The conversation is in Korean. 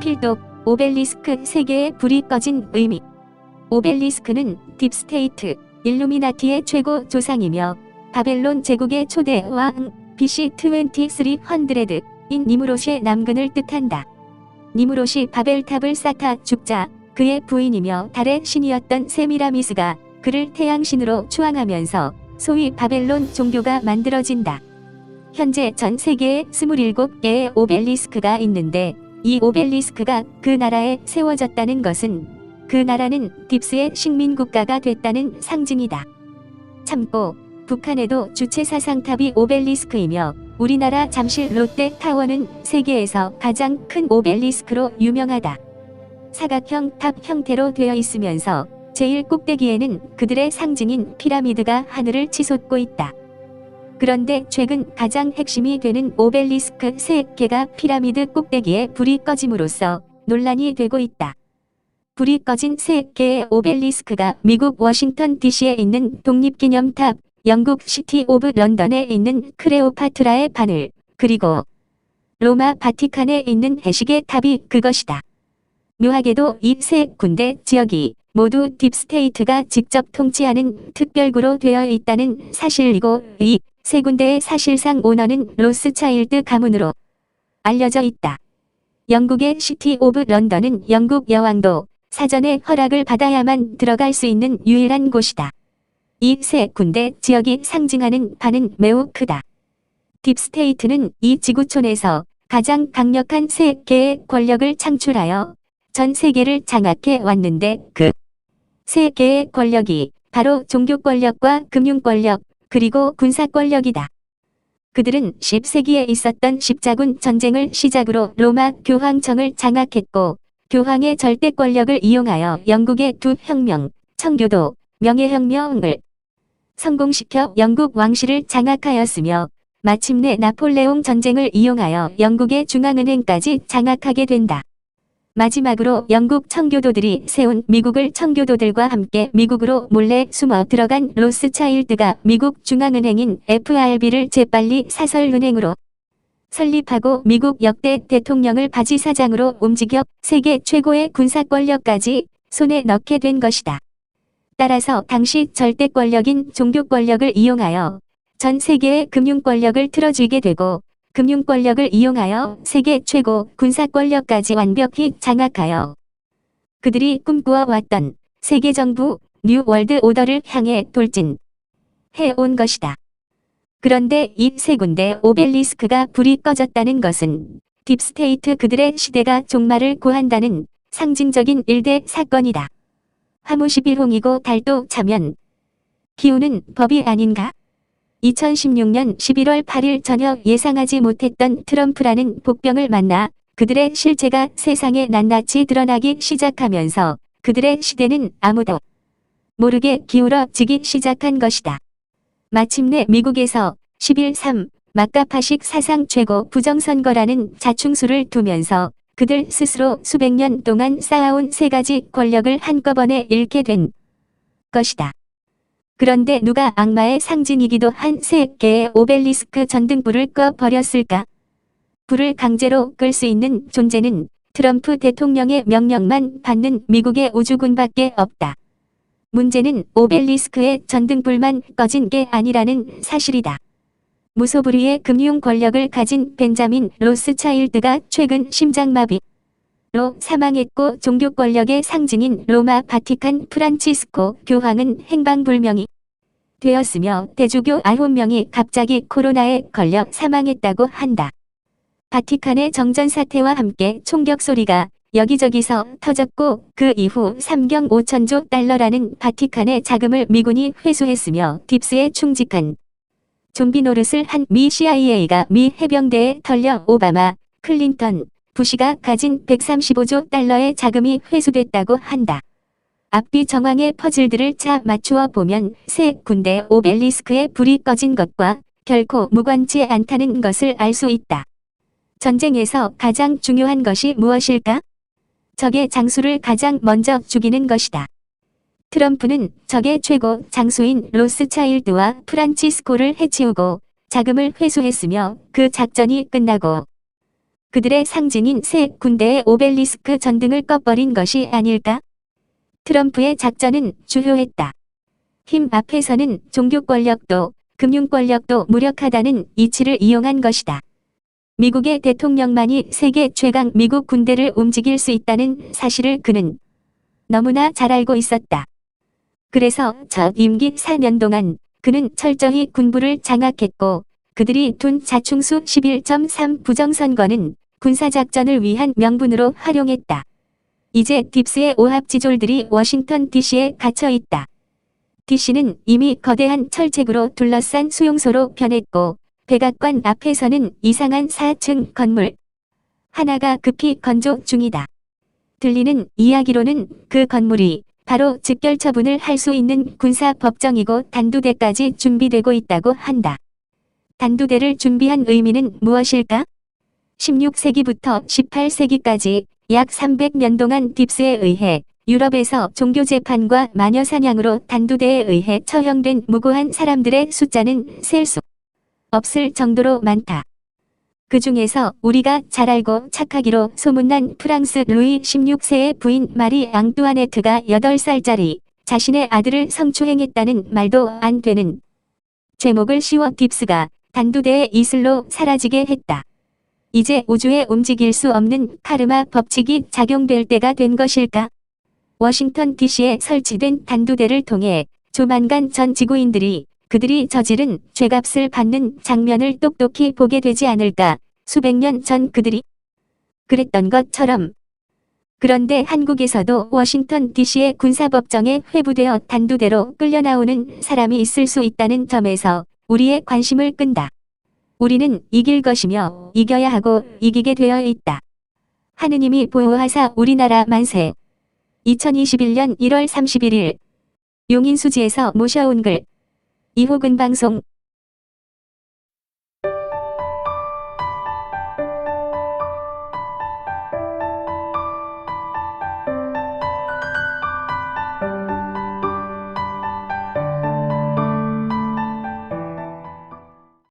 필독, 오벨리스크 3개의 불이 꺼진 의미. 오벨리스크는 딥스테이트, 일루미나티의 최고 조상이며 바벨론 제국의 초대 왕 BC 2300인 니무롯의 남근을 뜻한다. 니무롯이 바벨탑을 쌓다 죽자 그의 부인이며 달의 신이었던 세미라미스가 그를 태양신으로 추앙하면서 소위 바벨론 종교가 만들어진다. 현재 전 세계에 27개의 오벨리스크가 있는데 이 오벨리스크가 그 나라에 세워졌다는 것은 그 나라는 딥스의 식민국가가 됐다는 상징이다. 참고 북한에도 주체사상탑이 오벨리스크이며 우리나라 잠실 롯데타워는 세계에서 가장 큰 오벨리스크로 유명하다. 사각형 탑 형태로 되어 있으면서 제일 꼭대기에는 그들의 상징인 피라미드가 하늘을 치솟고 있다. 그런데 최근 가장 핵심이 되는 오벨리스크 3개가 피라미드 꼭대기에 불이 꺼짐으로써 논란이 되고 있다. 불이 꺼진 3개의 오벨리스크가 미국 워싱턴 DC에 있는 독립기념탑, 영국 시티 오브 런던에 있는 크레오파트라의 바늘, 그리고 로마 바티칸에 있는 해시계 탑이 그것이다. 묘하게도 이 3군데 지역이 모두 딥스테이트가 직접 통치하는 특별구로 되어 있다는 사실이고 이 3군데의 사실상 오너는 로스차일드 가문으로 알려져 있다. 영국의 시티 오브 런던은 영국 여왕도 사전에 허락을 받아야만 들어갈 수 있는 유일한 곳이다. 이 3군데 지역이 상징하는 바는 매우 크다. 딥스테이트는 이 지구촌에서 가장 강력한 3개의 권력을 창출하여 전 세계를 장악해 왔는데 그 3개의 권력이 바로 종교 권력과 금융 권력 그리고 군사 권력이다. 그들은 10세기에 있었던 십자군 전쟁을 시작으로 로마 교황청을 장악했고 교황의 절대 권력을 이용하여 영국의 두 혁명, 청교도, 명예혁명을 성공시켜 영국 왕실을 장악하였으며 마침내 나폴레옹 전쟁을 이용하여 영국의 중앙은행까지 장악하게 된다. 마지막으로 영국 청교도들이 세운 미국을 청교도들과 함께 미국으로 몰래 숨어 들어간 로스차일드가 미국 중앙은행인 FRB를 재빨리 사설은행으로 설립하고 미국 역대 대통령을 바지사장으로 움직여 세계 최고의 군사 권력까지 손에 넣게 된 것이다. 따라서 당시 절대 권력인 종교 권력을 이용하여 전 세계의 금융 권력을 틀어쥐게 되고 금융 권력을 이용하여 세계 최고 군사 권력까지 완벽히 장악하여 그들이 꿈꾸어왔던 세계 정부 뉴 월드 오더를 향해 돌진해 온 것이다. 그런데 이 3군데 오벨리스크가 불이 꺼졌다는 것은 딥스테이트 그들의 시대가 종말을 고한다는 상징적인 일대 사건이다. 화무 11홍이고 달도 차면 기우는 법이 아닌가? 2016년 11월 8일 저녁 예상하지 못했던 트럼프라는 복병을 만나 그들의 실체가 세상에 낱낱이 드러나기 시작하면서 그들의 시대는 아무도 모르게 기울어지기 시작한 것이다. 마침내 미국에서 11.3 막가파식 사상 최고 부정선거라는 자충수를 두면서 그들 스스로 수백 년 동안 쌓아온 3가지 권력을 한꺼번에 잃게 된 것이다. 그런데 누가 악마의 상징이기도 한 3개의 오벨리스크 전등불을 꺼버렸을까? 불을 강제로 끌 수 있는 존재는 트럼프 대통령의 명령만 받는 미국의 우주군밖에 없다. 문제는 오벨리스크의 전등불만 꺼진 게 아니라는 사실이다. 무소불위의 금융 권력을 가진 벤자민 로스차일드가 최근 심장마비로 사망했고 종교 권력의 상징인 로마 바티칸 프란치스코 교황은 행방불명이 되었으며 대주교 9명이 갑자기 코로나에 걸려 사망했다고 한다. 바티칸의 정전 사태와 함께 총격 소리가 여기저기서 터졌고 그 이후 3경 5천조 달러라는 바티칸의 자금을 미군이 회수했으며 딥스에 충직한 좀비 노릇을 한 미 CIA가 미 해병대에 털려 오바마, 클린턴, 부시가 가진 135조 달러의 자금이 회수됐다고 한다. 앞뒤 정황의 퍼즐들을 차 맞추어 보면 3군데 오벨리스크에 불이 꺼진 것과 결코 무관치 않다는 것을 알 수 있다. 전쟁에서 가장 중요한 것이 무엇일까? 적의 장수를 가장 먼저 죽이는 것이다. 트럼프는 적의 최고 장수인 로스차일드와 프란치스코를 해치우고 자금을 회수했으며 그 작전이 끝나고 그들의 상징인 새 군대의 오벨리스크 전등을 꺼버린 것이 아닐까? 트럼프의 작전은 주요했다. 힘 앞에서는 종교 권력도 금융 권력도 무력하다는 이치를 이용한 것이다. 미국의 대통령만이 세계 최강 미국 군대를 움직일 수 있다는 사실을 그는 너무나 잘 알고 있었다. 그래서 첫 임기 4년 동안 그는 철저히 군부를 장악했고 그들이 둔 자충수 11.3 부정선거는 군사작전을 위한 명분으로 활용했다. 이제 딥스의 오합지졸들이 워싱턴 DC에 갇혀 있다. DC는 이미 거대한 철책으로 둘러싼 수용소로 변했고 백악관 앞에서는 이상한 4층 건물 하나가 급히 건조 중이다. 들리는 이야기로는 그 건물이 바로 즉결 처분을 할 수 있는 군사법정이고 단두대까지 준비되고 있다고 한다. 단두대를 준비한 의미는 무엇일까? 16세기부터 18세기까지 약 300년 동안 딥스에 의해 유럽에서 종교재판과 마녀사냥으로 단두대에 의해 처형된 무고한 사람들의 숫자는 셀 수 없을 정도로 많다. 그 중에서 우리가 잘 알고 착하기로 소문난 프랑스 루이 16세의 부인 마리 앙뚜아네트가 8살짜리 자신의 아들을 성추행했다는 말도 안 되는 제목을 씌워 딥스가 단두대의 이슬로 사라지게 했다. 이제 우주에 움직일 수 없는 카르마 법칙이 작용될 때가 된 것일까? 워싱턴 DC에 설치된 단두대를 통해 조만간 전 지구인들이 그들이 저지른 죄값을 받는 장면을 똑똑히 보게 되지 않을까? 수백 년 전 그들이 그랬던 것처럼. 그런데 한국에서도 워싱턴 DC의 군사법정에 회부되어 단두대로 끌려나오는 사람이 있을 수 있다는 점에서 우리의 관심을 끈다. 우리는 이길 것이며 이겨야 하고 이기게 되어 있다. 하느님이 보호하사 우리나라 만세. 2021년 1월 31일 용인수지에서 모셔온 글. 이호근 방송.